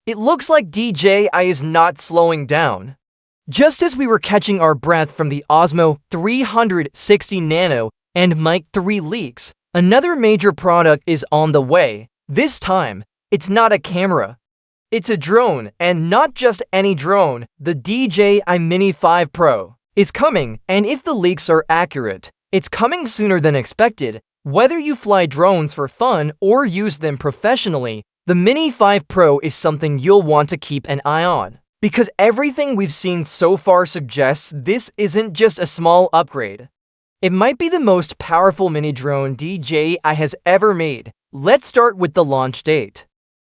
It looks like DJI is not slowing down. Just as we were catching our breath from the Osmo 360 Nano and Mic 3 leaks, another major product is on the way. This time, it's not a camera. It's a drone, and not just any drone. The DJI Mini 5 Pro is coming, and if the leaks are accurate, it's coming sooner than expected. Whether you fly drones for fun or use them professionally, the Mini 5 Pro is something you'll want to keep an eye on. Because everything we've seen so far suggests this isn't just a small upgrade. It might be the most powerful mini drone DJI has ever made. Let's start with the launch date.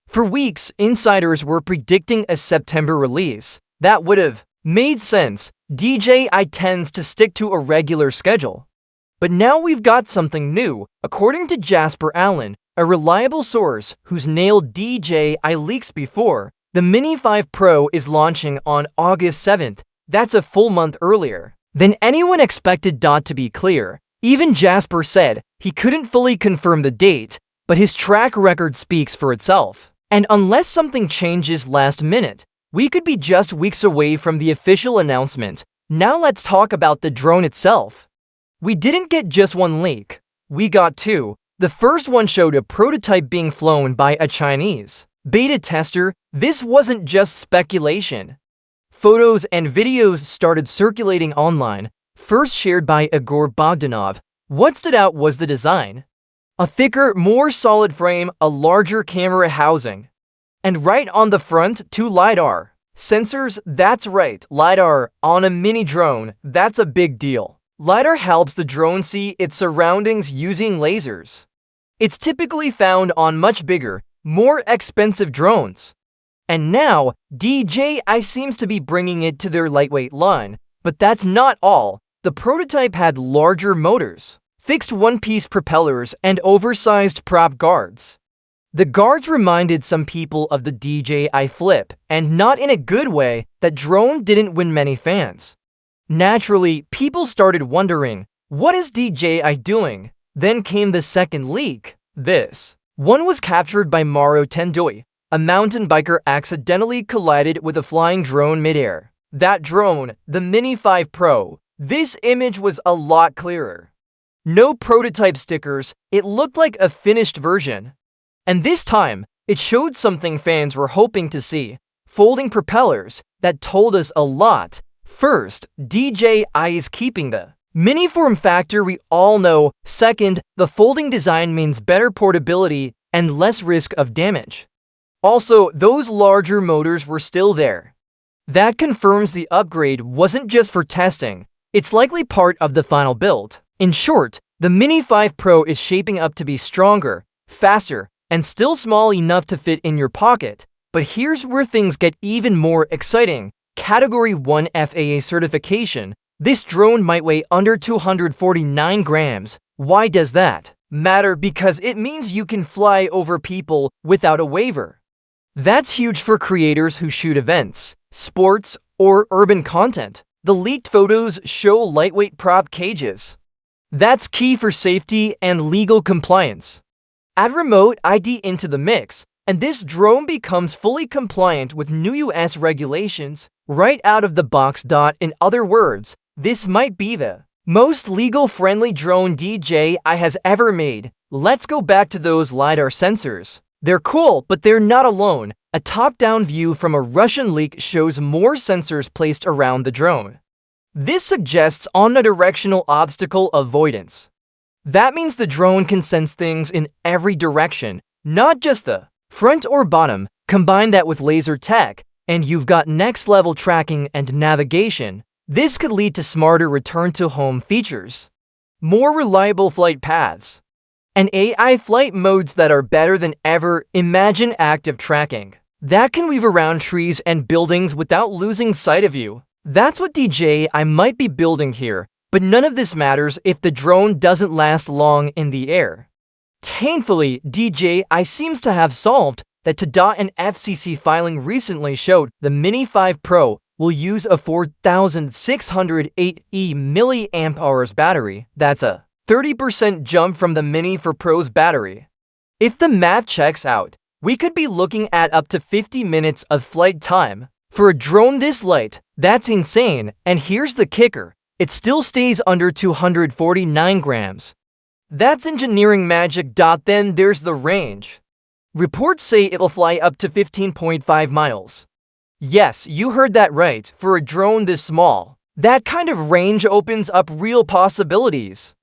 For weeks, insiders were predicting a September release. That would have made sense. DJI tends to stick to a regular schedule. But now we've got something new. According to Jasper Allen, a reliable source who's nailed DJI leaks before, the Mini 5 Pro is launching on August 7th. That's a full month earlier than anyone expected. To be clear, even Jasper said he couldn't fully confirm the date, but his track record speaks for itself. And unless something changes last minute, we could be just weeks away from the official announcement. Now let's talk about the drone itself. We didn't get just one leak. We got two. The first one showed a prototype being flown by a Chinese beta tester. This wasn't just speculation. Photos and videos started circulating online, first shared by Igor Bogdanov. What stood out was the design. A thicker, more solid frame, a larger camera housing. And right on the front, two LiDAR sensors. That's right, LiDAR on a mini drone. That's a big deal. LiDAR helps the drone see its surroundings using lasers. It's typically found on much bigger, more expensive drones. And now, DJI seems to be bringing it to their lightweight line. But that's not all. The prototype had larger motors, fixed one-piece propellers, and oversized prop guards. The guards reminded some people of the DJI Flip, and not in a good way. That drone didn't win many fans. Naturally, people started wondering, what is DJI doing? Then came the second leak. This one was captured by Mauro Tendoi. A mountain biker accidentally collided with a flying drone midair. That drone, the Mini 5 Pro. This image was a lot clearer. No prototype stickers, it looked like a finished version. And this time, it showed something fans were hoping to see. Folding propellers. That told us a lot. First, DJI is keeping the mini form factor we all know. Second, the folding design means better portability and less risk of damage. Also, those larger motors were still there. That confirms the upgrade wasn't just for testing. It's likely part of the final build. In short, the Mini 5 Pro is shaping up to be stronger, faster, and still small enough to fit in your pocket. But here's where things get even more exciting. Category 1 FAA certification. This drone might weigh under 249 grams. Why does that matter? Because it means you can fly over people without a waiver. That's huge for creators who shoot events, sports, or urban content. The leaked photos show lightweight prop cages. That's key for safety and legal compliance. Add remote ID into the mix, and this drone becomes fully compliant with new US regulations right out of the box. In other words, this might be the most legal-friendly drone DJI has ever made. Let's go back to those LiDAR sensors. They're cool, but they're not alone. A top-down view from a Russian leak shows more sensors placed around the drone. This suggests omnidirectional obstacle avoidance. That means the drone can sense things in every direction, not just the front or bottom. Combine that with laser tech, and you've got next-level tracking and navigation. This could lead to smarter return-to-home features, more reliable flight paths, and AI flight modes that are better than ever. Imagine active tracking that can weave around trees and buildings without losing sight of you. That's what DJI might be building here, but none of this matters if the drone doesn't last long in the air. Thankfully, DJI seems to have solved that. An FCC filing recently showed the Mini 5 Pro will use a 4,608 mAh battery. That's a 30% jump from the Mini 4 Pro's battery. If the math checks out, we could be looking at up to 50 minutes of flight time. For a drone this light, that's insane, and here's the kicker. It still stays under 249 grams. That's engineering magic. Then there's the range. Reports say it'll fly up to 15.5 miles. Yes, you heard that right. For a drone this small, that kind of range opens up real possibilities.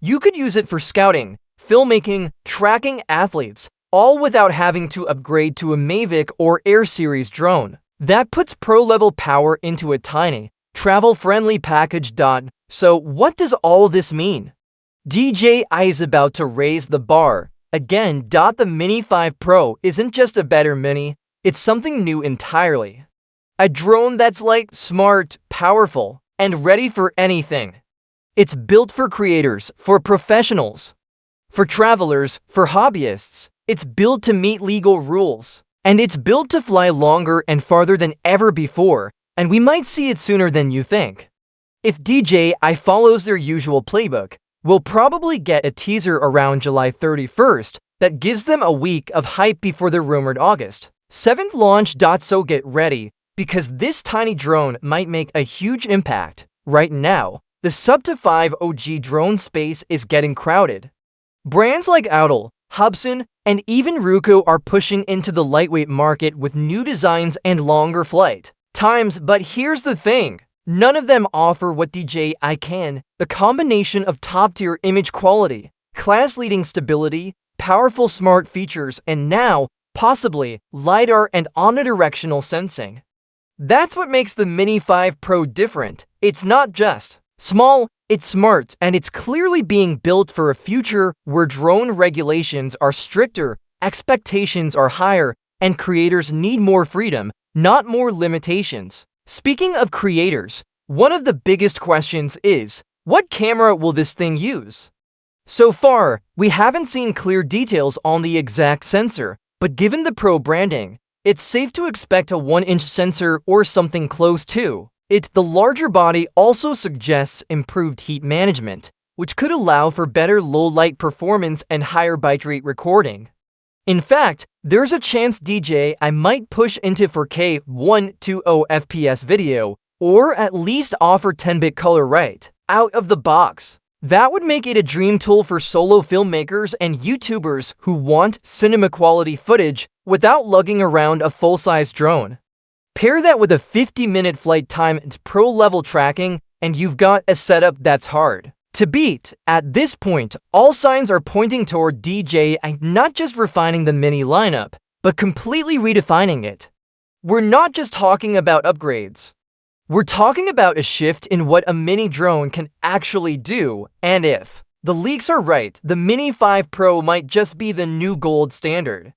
You could use it for scouting, filmmaking, tracking athletes, all without having to upgrade to a Mavic or Air Series drone. That puts pro-level power into a tiny, travel-friendly package. So what does all this mean? DJI is about to raise the bar. Again, the Mini 5 Pro isn't just a better Mini, it's something new entirely. A drone that's light, smart, powerful, and ready for anything. It's built for creators, for professionals, for travelers, for hobbyists. It's built to meet legal rules. And it's built to fly longer and farther than ever before, and we might see it sooner than you think. If DJI follows their usual playbook, we'll probably get a teaser around July 31st that gives them a week of hype before the rumored August 7th launch. So get ready, because this tiny drone might make a huge impact. Right now, the sub-to-5 OG drone space is getting crowded. Brands like Audel, Hubsan, and even Ruko are pushing into the lightweight market with new designs and longer flight times, but here's the thing. None of them offer what DJI can: the combination of top-tier image quality, class-leading stability, powerful smart features, and now, possibly, LiDAR and omnidirectional sensing. That's what makes the Mini 5 Pro different. It's not just small, it's smart, and it's clearly being built for a future where drone regulations are stricter, expectations are higher, and creators need more freedom, not more limitations. Speaking of creators, one of the biggest questions is, what camera will this thing use? So far, we haven't seen clear details on the exact sensor, but given the Pro branding, it's safe to expect a 1-inch sensor or something close to it. The larger body also suggests improved heat management, which could allow for better low-light performance and higher bitrate recording. In fact, there's a chance DJI might push into 4K 120 FPS video, or at least offer 10-bit color right out of the box. That would make it a dream tool for solo filmmakers and YouTubers who want cinema-quality footage without lugging around a full-size drone. Pair that with a 50-minute flight time and pro-level tracking, and you've got a setup that's hard to beat. At this point, all signs are pointing toward DJI not just refining the Mini lineup, but completely redefining it. We're not just talking about upgrades. We're talking about a shift in what a mini drone can actually do, and if the leaks are right, the Mini 5 Pro might just be the new gold standard.